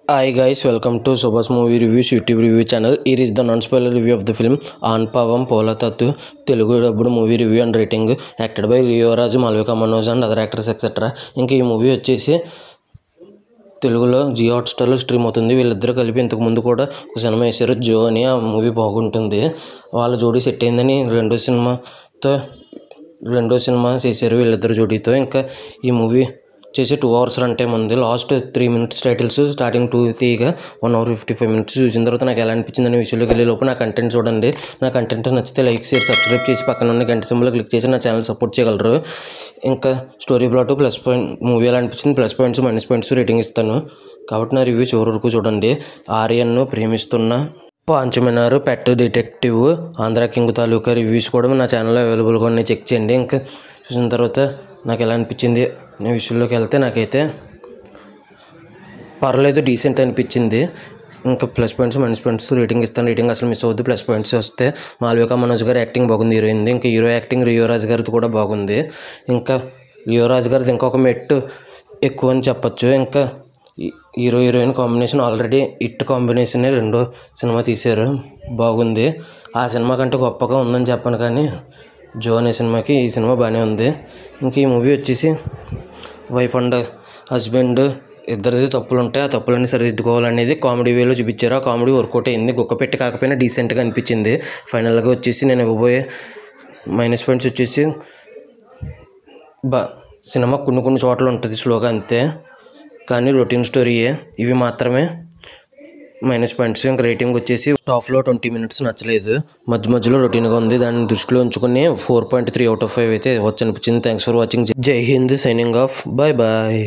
Hi guys, welcome to Sobha's Movie Reviews YouTube review channel. Here is the non-spoiler review of the film Anpavam Polatatu, Telugu dubbed movie review and rating, acted by Leo Raj, Malvika Manoj and other actors etc. ఇంకా ఈ movie వచ్చేసి తెలుగులో Jio హాట్స్టార్లో stream అవుతుంది. వీళ్ళిద్దరూ కలిపి ఇంతకు ముందు కూడా ఒక సినిమా వేశారు జో అని. ఆ మూవీ బాగుంటుంది. వాళ్ళ జోడీ సెట్ అయిందని రెండో సినిమా చేశారు వీళ్ళిద్దరు జోడీతో. ఇంకా ఈ మూవీ చేసి 2 hours రన్ టైం ఉంది. లాస్ట్ 3 minutes టైటిల్స్, స్టార్టింగ్ 2 తీయగా 1 hour 55 minutes చూసిన తర్వాత నాకు ఎలా అనిపించింది అనే విషయంలోకి వెళ్ళే లోపు నా కంటెంట్ చూడండి. నా కంటెంట్ నచ్చితే లైక్ షేర్ సబ్స్క్రైబ్ చేసి పక్కన ఉన్న గంట సింబల్ క్లిక్ చేసి నా ఛానల్ సపోర్ట్ చేయగలరు. ఇంకా story plot plus point, movie ఎలా అనిపించింది plus points minus points rating ఇస్తాను. కాబట్టి నా రివ్యూ చివరి వరకు చూడండి. ఆర్యన్ను ప్రేమిస్తున్న పాంచమినారు, పెట్ డిటెక్టివ్, ఆంధ్ర కింగ్ తాలూకా రివ్యూస్ కూడా నా ఛానల్లో అవైలబుల్గా ఉన్నాయి, చెక్ చేయండి. ఇంకా చూసిన తర్వాత నాకు ఎలా అనిపించింది అనే విషయంలోకి వెళ్తే నాకైతే పర్లేదు, డీసెంట్ అనిపించింది. ఇంకా plus points minus points rating ఇస్తాను. రేటింగ్ అసలు మిస్ అవుద్ది. ప్లస్ పాయింట్స్ వస్తే మాల్వికా మనోజ్ గారి యాక్టింగ్ బాగుంది, హీరోయింది. ఇంకా హీరో యాక్టింగ్ లియో రాజ్ గారిది కూడా బాగుంది. ఇంకా లియో రాజ్ గారిది ఇంకొక మెట్టు ఎక్కువ అని చెప్పచ్చు. ఇంకా hero heroine combination already hit కాంబినేషనే రెండో సినిమా తీశారు, బాగుంది. ఆ సినిమా కంటే గొప్పగా ఉందని చెప్పను, కానీ జో అనే సినిమాకి ఈ సినిమా బాగానే ఉంది. ఇంక ఈ మూవీ వచ్చేసి వైఫ్ అండ్ హస్బెండ్ ఇద్దరిది తప్పులు ఉంటాయి, ఆ తప్పులన్నీ సరిదిద్దుకోవాలనేది కామెడీ వేలో చూపించారు. ఆ కామెడీ వర్కౌట్ అయింది. గుక్కపెట్టి కాకపోయినా డీసెంట్గా అనిపించింది. ఫైనల్గా వచ్చేసి నేను ఇవ్వబోయే మైనస్ పాయింట్స్ వచ్చేసి సినిమా కొన్ని చోట్ల ఉంటుంది స్లోగా అంతే, కానీ రొటీన్ స్టోరీయే. ఇవి మాత్రమే మైనస్ పాయింట్స్. ఇంకా రేటింగ్ వచ్చేసి టాప్లో 20 minutes నచ్చలేదు, మధ్యలో రొటీన్గా ఉంది. దాన్ని దృష్టిలో ఉంచుకుని 4.3 out of 5 అయితే వచ్చి అనిపించింది. Thanks for watching. జై హింద్, సైనింగ్ ఆఫ్, బాయ్ బాయ్.